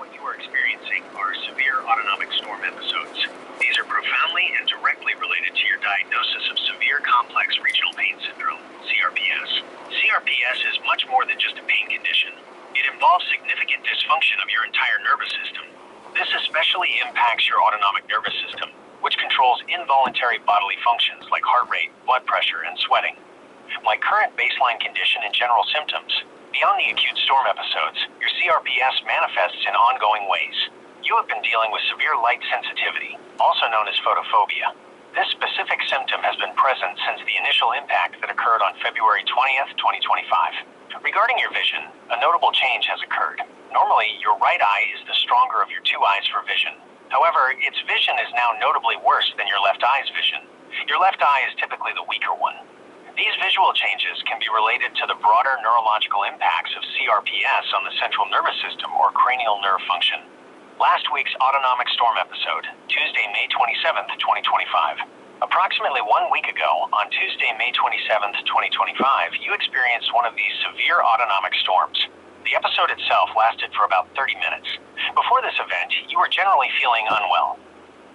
what you are experiencing are severe autonomic storm episodes. These are profoundly and directly related to your diagnosis of severe complex regional pain syndrome, CRPS. CRPS is much more than just a pain condition. It involves significant dysfunction of your entire nervous system. This especially impacts your autonomic nervous system, which controls involuntary bodily functions like heart rate, blood pressure, and sweating. Like current baseline condition and general symptoms, beyond the acute storm episodes, your CRPS manifests in ongoing ways. You have been dealing with severe light sensitivity, also known as photophobia. This specific symptom has been present since the initial impact that occurred on February 20th, 2025. Regarding your vision, a notable change has occurred. Normally, your right eye is the stronger of your two eyes for vision. However, its vision is now notably worse than your left eye's vision. Your left eye is typically the weaker one. These visual changes can be related to the broader neurological impacts of CRPS on the central nervous system or cranial nerve function. Last week's autonomic storm episode, Tuesday, May 27th, 2025. Approximately 1 week ago, on Tuesday, May 27th, 2025, you experienced one of these severe autonomic storms. The episode itself lasted for about 30 minutes. Before this event, you were generally feeling unwell.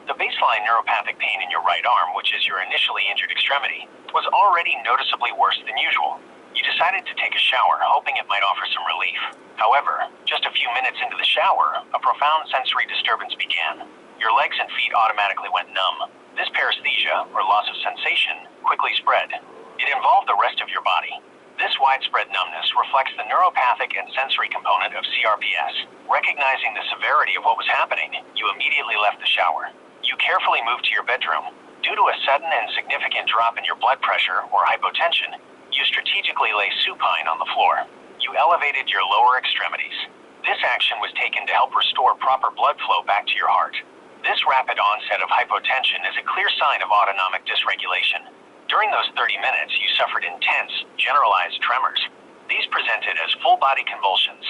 The baseline neuropathic pain in your right arm, which is your initially injured extremity, was already noticeably worse than usual. You decided to take a shower, hoping it might offer some relief. However, just a few minutes into the shower, a profound sensory disturbance began. Your legs and feet automatically went numb. This paresthesia, or loss of sensation, quickly spread. It involved the rest of your body. This widespread numbness reflects the neuropathic and sensory component of CRPS. Recognizing the severity of what was happening, you immediately left the shower. You carefully moved to your bedroom. Due to a sudden and significant drop in your blood pressure or hypotension, you strategically lay supine on the floor. You elevated your lower extremities. This action was taken to help restore proper blood flow back to your heart. This rapid onset of hypotension is a clear sign of autonomic dysregulation. During those 30 minutes, you suffered intense, generalized tremors. These presented as full-body convulsions.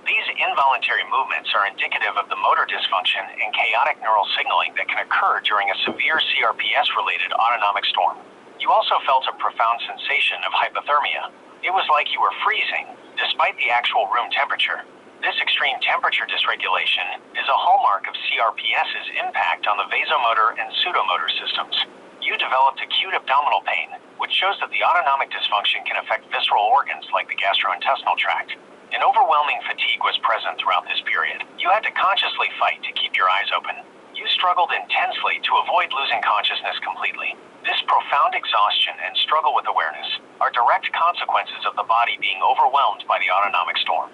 These involuntary movements are indicative of the motor dysfunction and chaotic neural signaling that can occur during a severe CRPS-related autonomic storm. You also felt a profound sensation of hypothermia. It was like you were freezing, despite the actual room temperature. This extreme temperature dysregulation is a hallmark of CRPS's impact on the vasomotor and pseudomotor systems. You developed acute abdominal pain, which shows that the autonomic dysfunction can affect visceral organs like the gastrointestinal tract. An overwhelming fatigue was present throughout this period. You had to consciously fight to keep your eyes open. You struggled intensely to avoid losing consciousness completely. This profound exhaustion and struggle with awareness are direct consequences of the body being overwhelmed by the autonomic storm.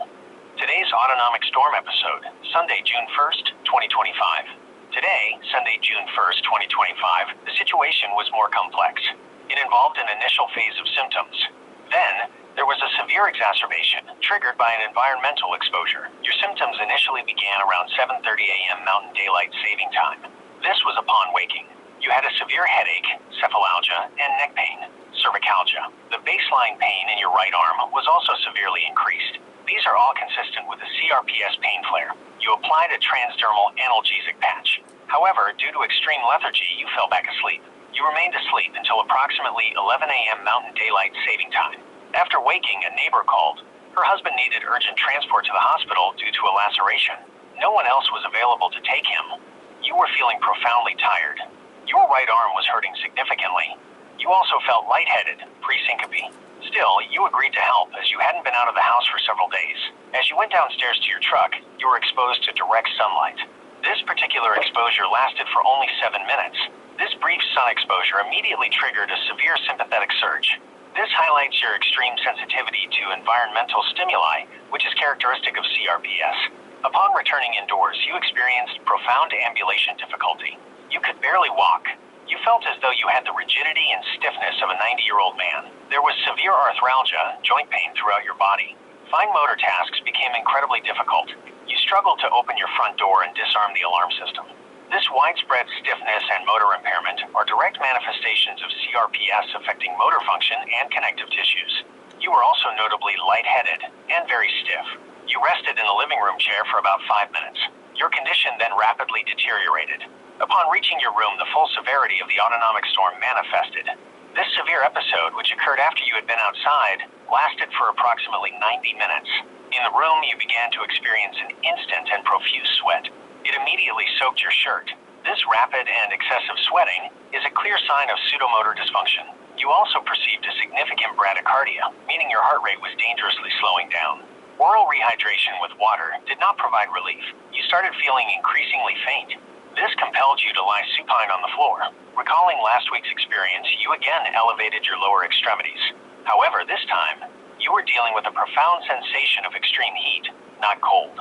Today's autonomic storm episode, Sunday, June 1st, 2025. Today, Sunday, June 1st, 2025, the situation was more complex. It involved an initial phase of symptoms. Then, there was a severe exacerbation, triggered by an environmental exposure. Your symptoms initially began around 7:30 a.m. Mountain Daylight Saving Time. This was upon waking. You had a severe headache, cephalalgia, and neck pain, cervicalgia. The baseline pain in your right arm was also severely increased. These are all consistent with a CRPS pain flare. You applied a transdermal analgesic patch. However, due to extreme lethargy, you fell back asleep. You remained asleep until approximately 11 a.m. Mountain Daylight Saving Time. After waking, a neighbor called. Her husband needed urgent transport to the hospital due to a laceration. No one else was available to take him. You were feeling profoundly tired. Your right arm was hurting significantly. You also felt lightheaded, pre-syncope. Still, you agreed to help as you hadn't been out of the house for several days. As you went downstairs to your truck, you were exposed to direct sunlight. This particular exposure lasted for only 7 minutes. This brief sun exposure immediately triggered a severe sympathetic surge. This highlights your extreme sensitivity to environmental stimuli, which is characteristic of CRPS. Upon returning indoors, you experienced profound ambulation difficulty. You could barely walk. You felt as though you had the rigidity and stiffness of a 90-year-old man. There was severe arthralgia, joint pain throughout your body. Fine motor tasks became incredibly difficult. You struggled to open your front door and disarm the alarm system. This widespread stiffness and motor impairment are direct manifestations of CRPS affecting motor function and connective tissues. You were also notably lightheaded and very stiff. You rested in a living room chair for about 5 minutes. Your condition then rapidly deteriorated. Upon reaching your room, the full severity of the autonomic storm manifested. This severe episode, which occurred after you had been outside, lasted for approximately 90 minutes. In the room, you began to experience an instant and profuse sweat. It immediately soaked your shirt. This rapid and excessive sweating is a clear sign of pseudomotor dysfunction. You also perceived a significant bradycardia, meaning your heart rate was dangerously slowing down. Oral rehydration with water did not provide relief. You started feeling increasingly faint. This compelled you to lie supine on the floor. Recalling last week's experience, you again elevated your lower extremities. However, this time, you were dealing with a profound sensation of extreme heat, not cold.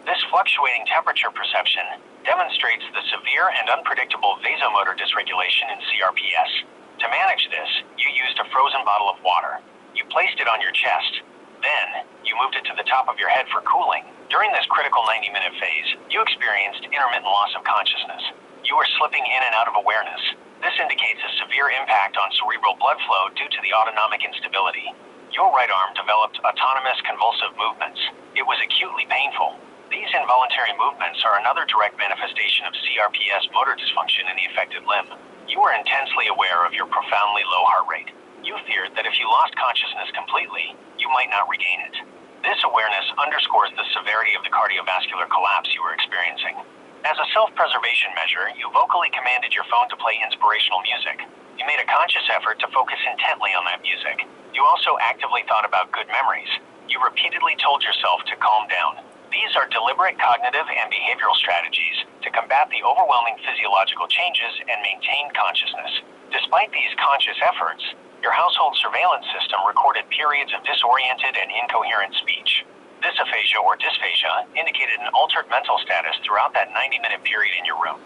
This fluctuating temperature perception demonstrates the severe and unpredictable vasomotor dysregulation in CRPS. To manage this, you used a frozen bottle of water. You placed it on your chest. Then, you moved it to the top of your head for cooling. During this critical 90-minute phase, you experienced intermittent loss of consciousness. You were slipping in and out of awareness. This indicates a severe impact on cerebral blood flow due to the autonomic instability. Your right arm developed autonomous convulsive movements. It was acutely painful. These involuntary movements are another direct manifestation of CRPS motor dysfunction in the affected limb. You were intensely aware of your profoundly low heart rate. You feared that if you lost consciousness completely, you might not regain it. This awareness underscores the severity of the cardiovascular collapse you were experiencing. As a self-preservation measure, you vocally commanded your phone to play inspirational music. You made a conscious effort to focus intently on that music. You also actively thought about good memories. You repeatedly told yourself to calm down. These are deliberate cognitive and behavioral strategies to combat the overwhelming physiological changes and maintain consciousness. Despite these conscious efforts, your household surveillance system recorded periods of disoriented and incoherent speech. This aphasia or dysphagia indicated an altered mental status throughout that 90-minute period in your room.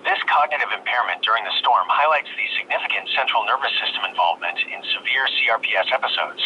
This cognitive impairment during the storm highlights the significant central nervous system involvement in severe CRPS episodes.